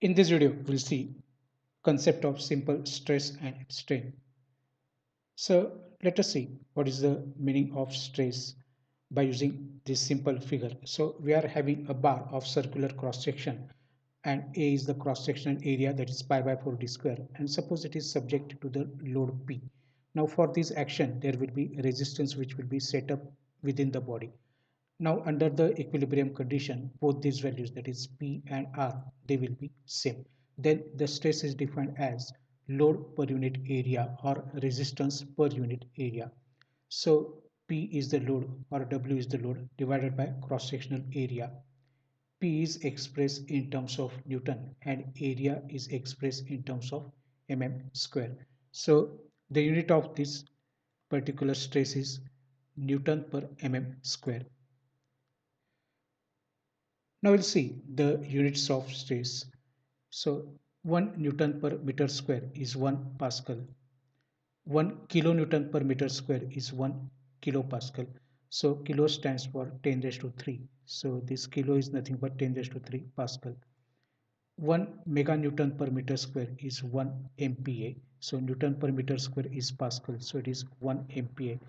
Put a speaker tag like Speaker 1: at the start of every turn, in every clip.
Speaker 1: In this video, we'll see concept of simple stress and strain. So let us see what is the meaning of stress by using this simple figure. So we are having a bar of circular cross section and A is the cross sectional area, that is pi by 4 d square, and suppose it is subject to the load P. Now for this action there will be resistance which will be set up within the body. Now under the equilibrium condition, both these values, that is P and R, they will be same. Then the stress is defined as load per unit area or resistance per unit area. So P is the load or W is the load divided by cross-sectional area. P is expressed in terms of Newton and area is expressed in terms of mm square. So the unit of this particular stress is Newton per mm square. Now we'll see the units of stress. So 1 Newton per meter square is 1 Pascal. 1 kilonewton per meter square is 1 kilopascal. So kilo stands for 10 raised to 3. So this kilo is nothing but 10 raised to 3 Pascal. 1 meganewton per meter square is 1 MPa. So Newton per meter square is Pascal. So it is 1 MPa.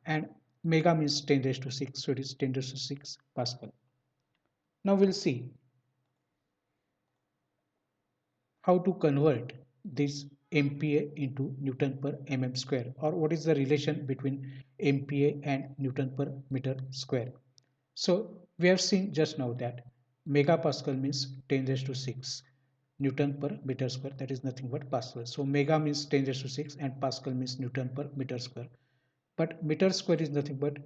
Speaker 1: And mega means 10 raised to 6. So it is 10 raised to 6 Pascal. Now we'll see how to convert this MPa into Newton per mm square, or what is the relation between MPa and Newton per meter square. So we have seen just now that megapascal means 10 raised to 6 Newton per meter square, that is nothing but Pascal. So mega means 10 raised to 6 and Pascal means Newton per meter square. But meter square is nothing but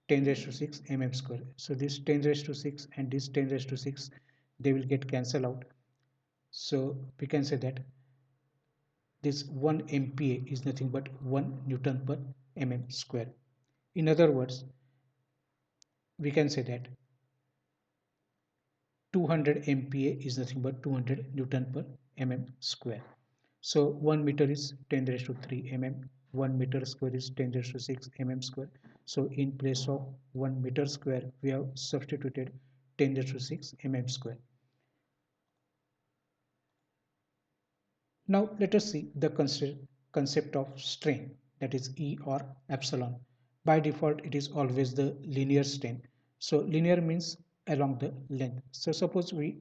Speaker 1: 10 raised to 6 mm square. So this 10 raised to 6 and this 10 raised to 6, they will get cancelled out. So we can say that this 1 MPa is nothing but 1 Newton per mm square. In other words, we can say that 200 MPa is nothing but 200 Newton per mm square. So 1 meter is 10 raised to 3 mm, 1 meter square is 10 raised to 6 mm square. So in place of 1 meter square, we have substituted 10 raised to 6 mm square. Now let us see the concept of strain, that is E or epsilon. By default it is always the linear strain. So linear means along the length. So suppose we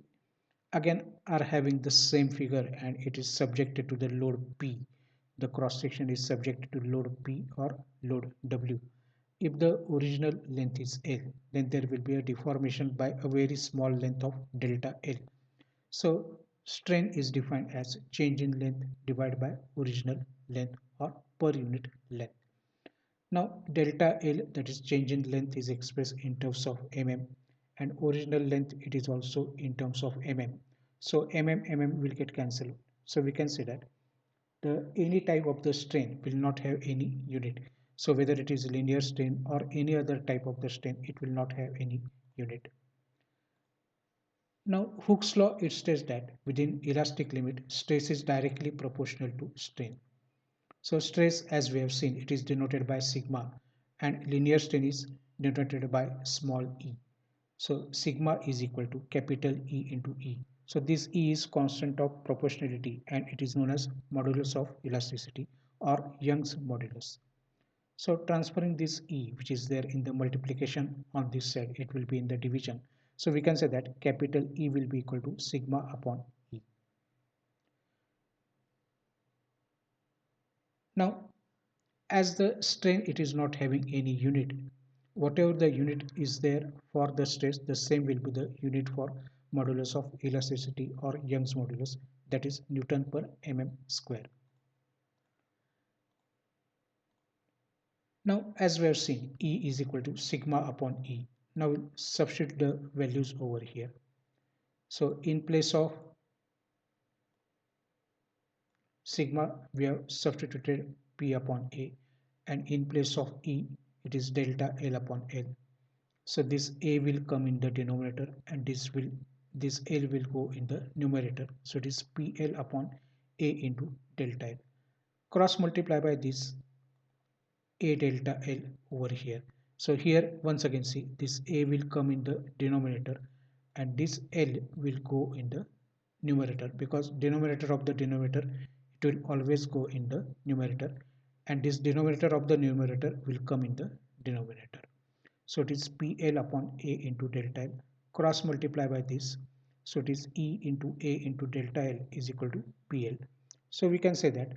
Speaker 1: again are having the same figure and it is subjected to the load P. The cross section is subjected to load P or load W. If the original length is L, then there will be a deformation by a very small length of delta L. So strain is defined as change in length divided by original length or per unit length. Now delta L, that is change in length, is expressed in terms of mm, and original length it is also in terms of mm. So will get cancelled. So we can say that the any type of the strain will not have any unit. So whether it is linear strain or any other type of the strain, it will not have any unit. Now Hooke's law, it states that within elastic limit, stress is directly proportional to strain. So stress, as we have seen, it is denoted by sigma, and linear strain is denoted by small e. So sigma is equal to capital E into E. So this E is constant of proportionality and it is known as modulus of elasticity or Young's modulus. So transferring this E, which is there in the multiplication on this side, it will be in the division. So we can say that capital E will be equal to sigma upon E. Now, as the strain, it is not having any unit. Whatever the unit is there for the stress, the same will be the unit for modulus of elasticity or Young's modulus, that is Newton per mm square. Now, as we have seen, E is equal to sigma upon E. Now we'll substitute the values over here. So in place of sigma, we have substituted P upon A, and in place of E, it is delta L upon L. So this A will come in the denominator and this L will go in the numerator. So it is PL upon A into delta L. Cross multiply by this A delta L over here. So here once again see this A will come in the denominator and this L will go in the numerator, because denominator of the denominator, it will always go in the numerator, and this denominator of the numerator will come in the denominator. So it is PL upon A into delta L, cross multiply by this. So it is E into A into delta L is equal to PL. So we can say that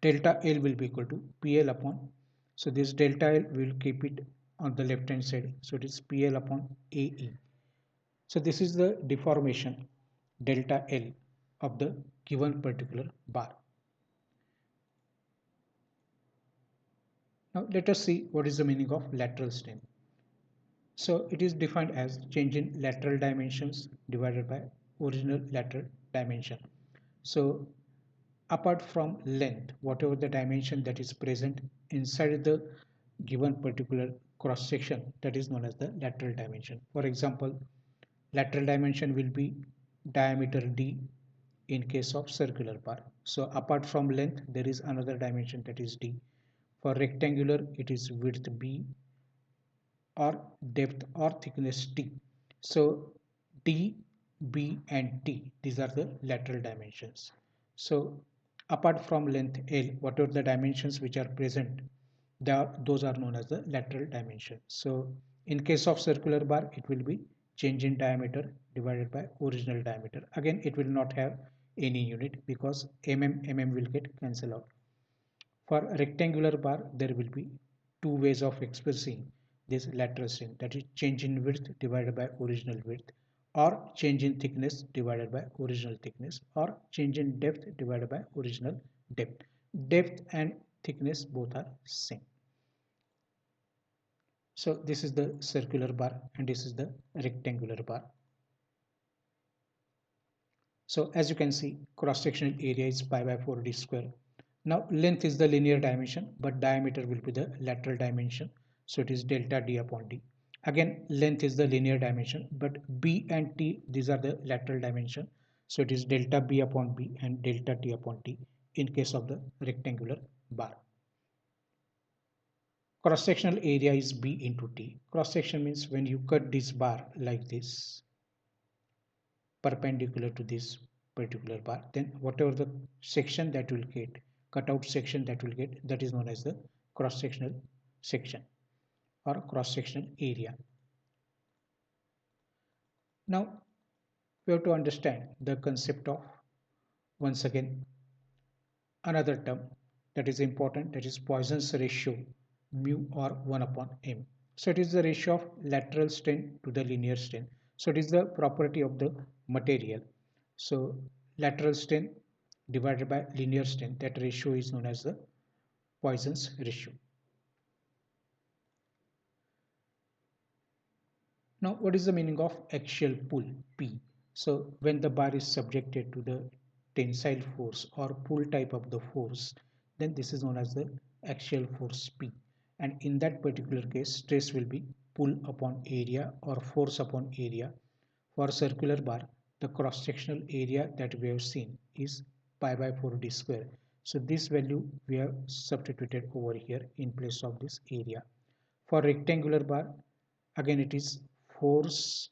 Speaker 1: delta L will be equal to PL upon, so this delta L will keep it on the left hand side. So it is PL upon AE. So this is the deformation delta L of the given particular bar. Now let us see what is the meaning of lateral strain. So it is defined as change in lateral dimensions divided by original lateral dimension. So apart from length, whatever the dimension that is present inside the given particular cross section, that is known as the lateral dimension. For example, lateral dimension will be diameter d in case of circular bar. So apart from length, there is another dimension, that is d. For rectangular, it is width b, or depth or thickness t. So d, b and t, these are the lateral dimensions. So apart from length L, whatever the dimensions which are present, those are known as the lateral dimension. So in case of circular bar, it will be change in diameter divided by original diameter. Again, it will not have any unit because mm will get cancelled out. For rectangular bar, there will be two ways of expressing this lateral strain, that is change in width divided by original width, or change in thickness divided by original thickness, or change in depth divided by original depth. Depth and thickness both are same. So this is the circular bar and this is the rectangular bar. So as you can see, cross-sectional area is pi by 4d square. Now length is the linear dimension, but diameter will be the lateral dimension. So it is delta d upon d. Again, length is the linear dimension, but b and t, these are the lateral dimension. So it is delta b upon b and delta t upon t in case of the rectangular bar. Cross-sectional area is b into t. Cross-section means when you cut this bar like this, perpendicular to this particular bar, then whatever the section that will get, cutout section that will get, that is known as the cross-sectional section or cross-sectional area. Now we have to understand the concept of, once again, another term that is important, that is Poisson's ratio, mu or 1 upon m. So it is the ratio of lateral strain to the linear strain. So it is the property of the material. So lateral strain divided by linear strain, that ratio is known as the Poisson's ratio. Now what is the meaning of axial pull, P? So when the bar is subjected to the tensile force or pull type of the force, then this is known as the axial force P. And in that particular case, stress will be pull upon area or force upon area. For circular bar, the cross-sectional area that we have seen is pi by 4d square. So this value we have substituted over here in place of this area. For rectangular bar, again it is force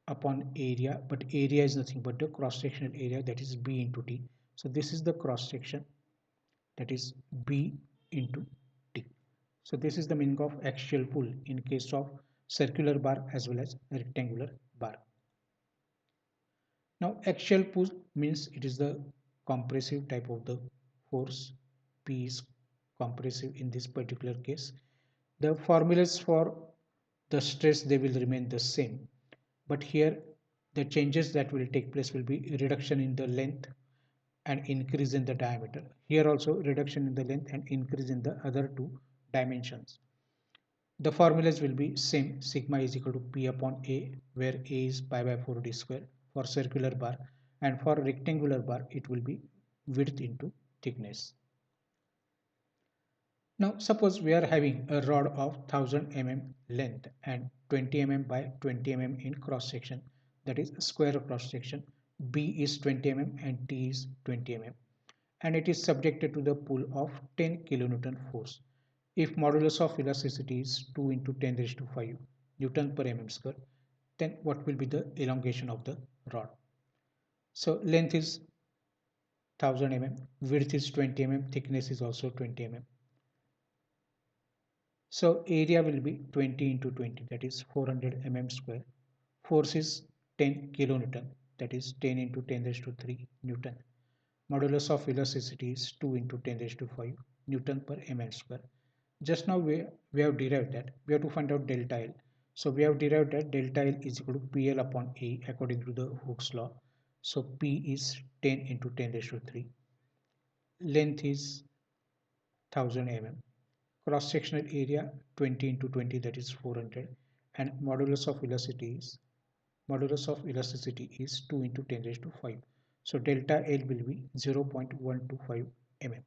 Speaker 1: upon area, but area is nothing but the cross-sectional area, that is b into t. So this is the cross-section, that is b into t. So this is the meaning of axial pull in case of circular bar as well as rectangular bar. Now axial pull means it is the compressive type of the force. P is compressive in this particular case. The formulas for the stress, they will remain the same, but here the changes that will take place will be reduction in the length and increase in the diameter. Here also reduction in the length and increase in the other two dimensions. The formulas will be same. Sigma is equal to P upon A, where A is pi by 4d square for circular bar, and for rectangular bar it will be width into thickness. Now suppose we are having a rod of 1000 mm length and 20 mm by 20 mm in cross section, that is square cross section. B is 20 mm and T is 20 mm, and it is subjected to the pull of 10 kilonewton force. If modulus of elasticity is 2 into 10 raised to 5 Newton per mm square, then what will be the elongation of the rod? So length is 1000 mm, width is 20 mm, thickness is also 20 mm. So area will be 20 into 20, that is 400 mm square. Force is 10 kilonewton, that is 10 into 10 raised to 3 Newton. Modulus of elasticity is 2 into 10 raised to 5 Newton per mm square. Just now we have derived that. We have to find out delta L. So we have derived that delta L is equal to PL upon A according to the Hooke's law. So P is 10 into 10 raised to 3. Length is 1000 mm. Cross sectional area 20 into 20, that is 400, and modulus of elasticity is 2 into 10 raised to 5. So delta L will be 0.125 mm.